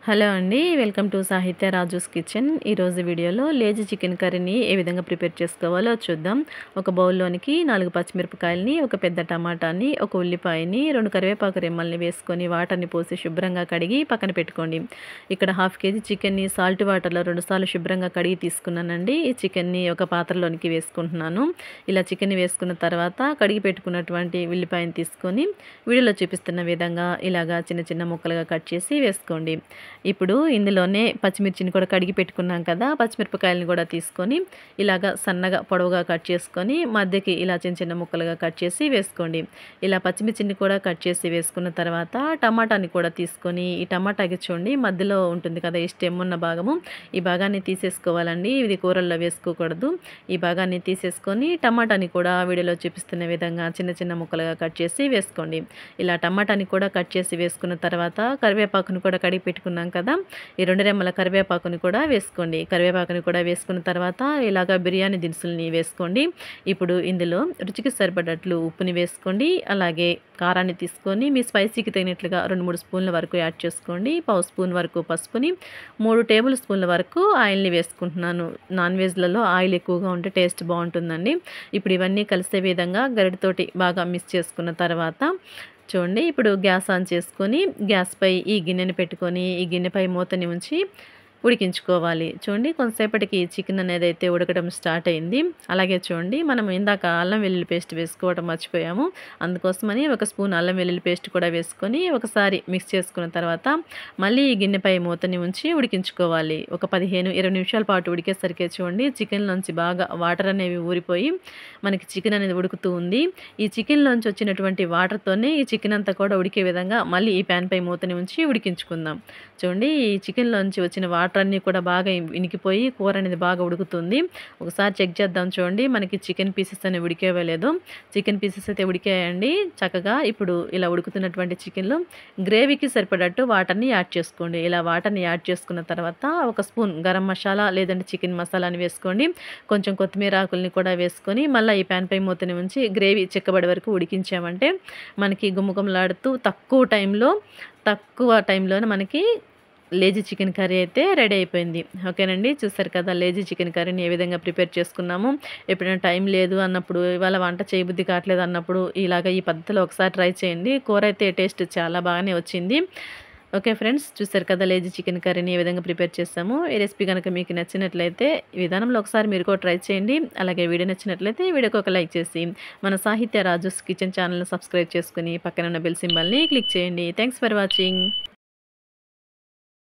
Hello అండి, welcome to సాహిత్య Raju's kitchen. ఈరోజు వీడియోలో లేజీ చికెన్ కర్రీని ఏ విధంగా ప్రిపేర్ చేసుకోవాలో చూద్దాం. ఒక బౌల్లోనికి 4 పచ్చిమిరపకాయలని, ఒక పెద్ద టమాటాని, ఒక ఉల్లిపాయని, 2 కరివేపాకు రెమ్మల్ని వేసుకొని వాటర్ని పోసి శుభ్రంగా కడిగి పక్కన పెట్టుకోండి. ఇక్కడ 1/2 కేజీ చికెన్ని సాల్ట్ వాటర్లో 2 సార్లు శుభ్రంగా కడిగి తీసుకున్నానండి. ఈ చికెన్ని ఒక పాత్రలోనికి వేసుకుంటున్నాను. ఇలా చికెన్ని వేసుకున్న తర్వాత కడిగి పెట్టుకున్నటువంటి ఉల్లిపాయని తీసుకొని వీడియోలో చూపిస్తున్న విధంగా ఇలాగా చిన్న చిన్న ముక్కలుగా కట్ చేసి వేసుకోండి. ఇప్పుడు ఇందులోనే పచ్చిమిర్చిని కూడా కడిగి పెట్టుకున్నాం కదా, పచ్చిమిరపకాయలను కూడా తీసుకొని ఇలాగా సన్నగా పొడవుగా కట్ చేసుకొని మధ్యకి ఇలా చిన్న చిన్న ముక్కలుగా కట్ చేసి వేసుకోండి. ఇలా పచ్చిమిర్చిని కూడా కట్ చేసి వేసుకున్న తర్వాత టమాటాని కూడా తీసుకొని ఈ టమాటాకి చూడండి మధ్యలో ఉంటుంది కదా ఈ స్టెమ్ ఉన్న భాగము, ఈ భాగాన్ని తీసేసుకోవాలండి. ఇది కూరల్లో వేసుకోకూడదు. ఈ భాగాన్ని తీసేసుకొని టమాటాని కూడా వీడియోలో చూపిస్తున్న విధంగా చిన్న చిన్న ముక్కలుగా కట్ చేసి వేసుకోండి. ఇలా టమాటాని కూడా కట్ చేసి వేసుకున్న తర్వాత కరివేపాకును కూడా కడిగి పెట్టుకున్నాం కదా, ఈ 2 రెమ్మల కరివేపాకుని కూడా వేసుకోండి. కరివేపాకుని కూడా వేసుకున్న తర్వాత ఇలాగా బిర్యానీ దినుసుల్ని వేసుకోండి. ఇప్పుడు ఇందులో రుచికి సరిపడట్లు ఉప్పుని వేసుకోండి. అలాగే కారాన్ని తీసుకొని మీ స్పైసీకి తగినట్లుగా 2-3 స్పూన్ల వరకు యాడ్ చేసుకోండి. 1/2 స్పూన్ వరకు పసుపుని, 3 టేబుల్ స్పూన్ల వరకు ఆయిల్ని వేసుకుంటున్నాను. నాన్ వెజ్లలో ఆయిల్ ఎక్కువగా ఉంటే టేస్ట్ బాగుంటుందండి. ఇప్పుడు ఇవన్నీ కలిసే విధంగా గరిటెతోటి బాగా మిక్స్ చేసుకున్న తర్వాత చూడండి, ఇప్పుడు గ్యాస్ ఆన్ చేసుకొని గ్యాస్పై ఈ గిన్నెని పెట్టుకొని ఈ గిన్నెపై మూతని ఉంచి ఉడికించుకోవాలి. చూడండి, కొంతసేపటికి చికెన్ అనేది అయితే ఉడకడం స్టార్ట్ అయింది. అలాగే చూడండి, మనం ఇందాక అల్లం వెల్లుల్లి పేస్ట్ వేసుకోవడం మర్చిపోయాము. అందుకోసమని 1 స్పూన్ అల్లం వెల్లుల్లి పేస్ట్ కూడా వేసుకొని ఒకసారి మిక్స్ చేసుకున్న తర్వాత మళ్ళీ ఈ గిన్నెపై మూతని ఉంచి ఉడికించుకోవాలి. ఒక 15-20 నిమిషాల పాటు ఉడికేసరికి చూడండి చికెన్లోంచి బాగా వాటర్ అనేవి ఊరిపోయి మనకి చికెన్ అనేది ఉడుకుతూ ఉంది. ఈ చికెన్లోంచి వచ్చినటువంటి వాటర్తోనే ఈ చికెన్ అంతా కూడా ఉడికే విధంగా మళ్ళీ ఈ ప్యాన్ పై మూతని ఉంచి ఉడికించుకుందాం. చూడండి, ఈ చికెన్లోంచి వచ్చిన వాటర్ అన్నీ కూడా బాగా ఇనికిపోయి కూర అనేది బాగా ఉడుకుతుంది. ఒకసారి చెక్ చేద్దాం. చూడండి, మనకి చికెన్ పీసెస్ అనేవి ఉడికేవో లేదో. చికెన్ పీసెస్ అయితే ఉడికాయండి చక్కగా. ఇప్పుడు ఇలా ఉడుకుతున్నటువంటి చికెన్లో గ్రేవీకి సరిపడట్టు వాటర్ని యాడ్ చేసుకోండి. ఇలా వాటర్ని యాడ్ చేసుకున్న తర్వాత 1 స్పూన్ గరం మసాలా లేదంటే చికెన్ మసాలాని వేసుకోండి. కొంచెం కొత్తిమీర ఆకుల్ని కూడా వేసుకొని మళ్ళీ ఈ ప్యాన్ పై మూతని ఉంచి గ్రేవీ చిక్కబడే వరకు ఉడికించామంటే మనకి గుమ్మగుమ్మలాడుతూ తక్కువ టైంలోనే మనకి లేజీ చికెన్ కర్రీ అయితే రెడీ అయిపోయింది. ఓకేనండి, చూసారు కదా లేజీ చికెన్ కర్రీని ఏ విధంగా ప్రిపేర్ చేసుకున్నాము. ఎప్పుడైనా టైం లేదు అన్నప్పుడు, ఇవాళ వంట చేయబుద్ధి కావట్లేదు అన్నప్పుడు ఇలాగ ఈ పద్ధతిలో ఒకసారి ట్రై చేయండి. కూర అయితే టేస్ట్ చాలా బాగానే వచ్చింది. ఓకే ఫ్రెండ్స్, చూసారు కదా లేజీ చికెన్ కర్రీని ఏ విధంగా ప్రిపేర్ చేస్తాము. ఈ రెసిపీ కనుక మీకు నచ్చినట్లయితే ఈ విధానంలో ఒకసారి మీరు కూడా ట్రై చేయండి. అలాగే వీడియో నచ్చినట్లయితే వీడియోకి ఒక లైక్ చేసి మన సాహిత్య రాజూస్ కిచెన్ ఛానల్ని సబ్స్క్రైబ్ చేసుకుని పక్కన ఉన్న బెల్ సింబల్ని క్లిక్ చేయండి. Thanks for watching.